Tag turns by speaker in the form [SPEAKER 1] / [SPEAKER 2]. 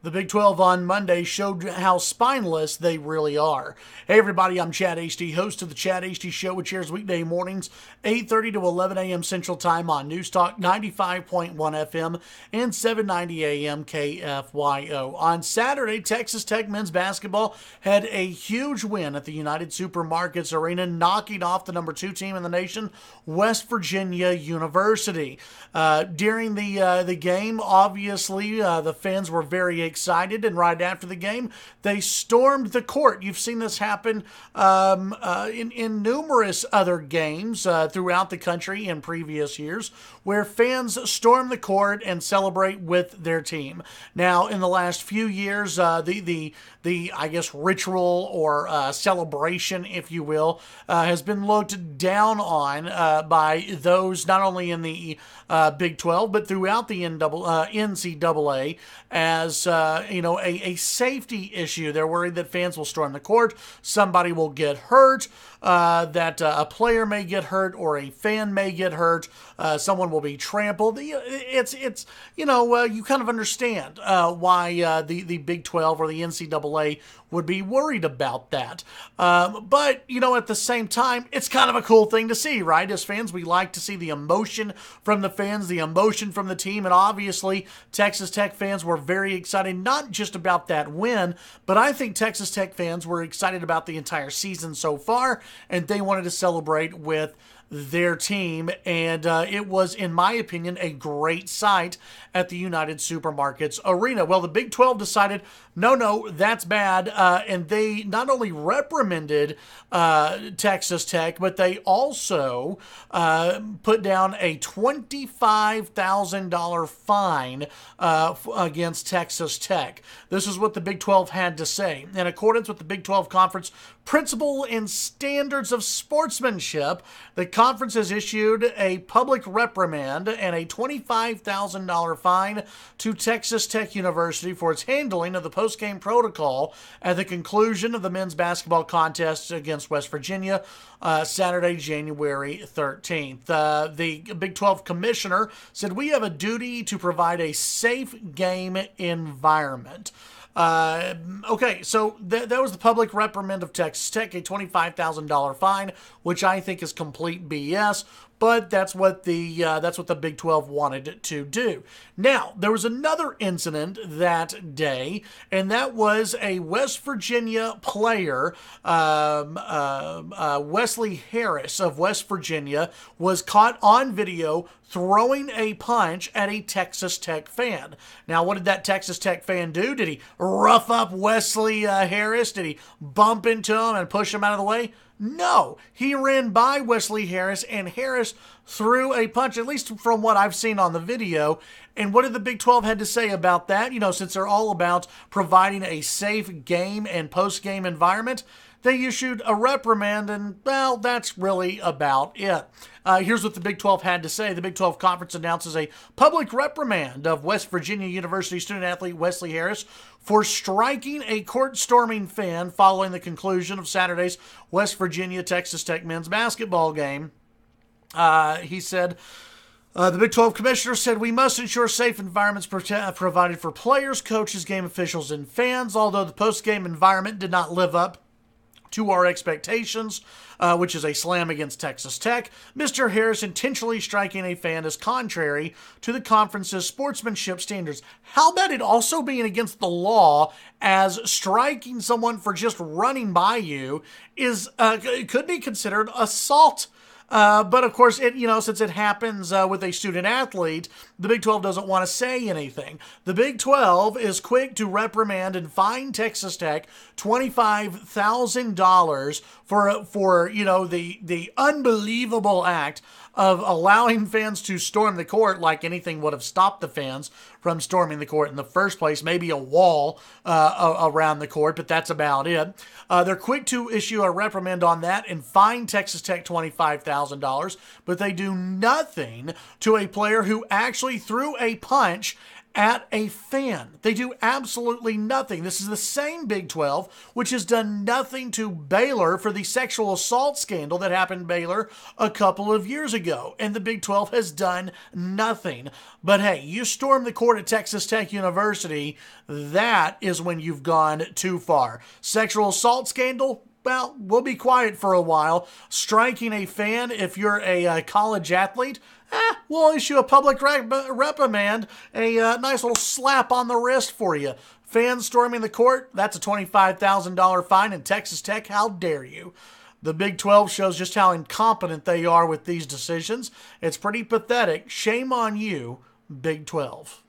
[SPEAKER 1] The Big 12 on Monday showed how spineless they really are. Hey everybody, I'm Chad Hasty, host of the Chad Hasty Show, which airs weekday mornings, 8:30 to 11 a.m. Central Time on News Talk 95.1 FM and 790 a.m. KFYO. On Saturday, Texas Tech men's basketball had a huge win at the United Supermarkets Arena, knocking off the number 2 team in the nation, West Virginia University. During the game, obviously, the fans were very excited, and right after the game, they stormed the court. You've seen this happen in numerous other games throughout the country in previous years, where fans storm the court and celebrate with their team. Now, in the last few years, the I guess ritual or celebration, if you will, has been looked down on by those not only in the Big 12 but throughout the NCAA as a safety issue. They're worried that fans will storm the court, somebody will get hurt, that a player may get hurt or a fan may get hurt, someone will be trampled. It's you kind of understand why the Big 12 or the NCAA would be worried about that. But, at the same time, it's kind of a cool thing to see, right? As fans, we like to see the emotion from the fans, the emotion from the team, and obviously Texas Tech fans were very excited, not just about that win, but I think Texas Tech fans were excited about the entire season so far, and they wanted to celebrate with their team, and it was, in my opinion, a great sight at the United Supermarkets Arena. Well, the Big 12 decided, no, that's bad, and they not only reprimanded Texas Tech, but they also put down a $25,000 fine against Texas Tech. This is what the Big 12 had to say. In accordance with the Big 12 Conference Principle and Standards of Sportsmanship, the conference has issued a public reprimand and a $25,000 fine to Texas Tech University for its handling of the post-game protocol at the conclusion of the men's basketball contest against West Virginia Saturday, January 13th. The Big 12 commissioner said, "We have a duty to provide a safe game environment." Okay, so that was the public reprimand of Texas Tech, a $25,000 fine, which I think is complete BS. But that's what the Big 12 wanted to do. Now, there was another incident that day, and that was a West Virginia player, Wesley Harris of West Virginia, was caught on video throwing a punch at a Texas Tech fan. Now, what did that Texas Tech fan do? Did he rough up Wesley Harris? Did he bump into him and push him out of the way? No, he ran by Wesley Harris, and Harris threw a punch, at least from what I've seen on the video. And what did the Big 12 had to say about that? Since they're all about providing a safe game and post-game environment, they issued a reprimand, and, well, that's really about it. Here's what the Big 12 had to say. The Big 12 Conference announces a public reprimand of West Virginia University student-athlete Wesley Harris for striking a court-storming fan following the conclusion of Saturday's West Virginia-Texas Tech men's basketball game. He said, the Big 12 commissioner said, "We must ensure safe environments provided for players, coaches, game officials, and fans. Although the post-game environment did not live up to our expectations, which is a slam against Texas Tech, Mr. Harris intentionally striking a fan is contrary to the conference's sportsmanship standards." How about it also being against the law, as striking someone for just running by you is could be considered assault? But of course, since it happens with a student athlete, the Big 12 doesn't want to say anything. The Big 12 is quick to reprimand and fine Texas Tech $25,000 for the unbelievable act of allowing fans to storm the court, like anything would have stopped the fans from storming the court in the first place. Maybe a wall around the court, but that's about it. They're quick to issue a reprimand on that and fine Texas Tech $25,000, but they do nothing to a player who actually threw a punch at a fan. They do absolutely nothing. This is the same Big 12 which has done nothing to Baylor for the sexual assault scandal that happened in Baylor a couple of years ago. And the Big 12 has done nothing. But hey, you storm the court at Texas Tech University, that is when you've gone too far. Sexual assault scandal? Well, we'll be quiet for a while. Striking a fan if you're a college athlete? We'll issue a public reprimand, a nice little slap on the wrist for you. Fans storming the court? That's a $25,000 fine in Texas Tech. How dare you? The Big 12 shows just how incompetent they are with these decisions. It's pretty pathetic. Shame on you, Big 12.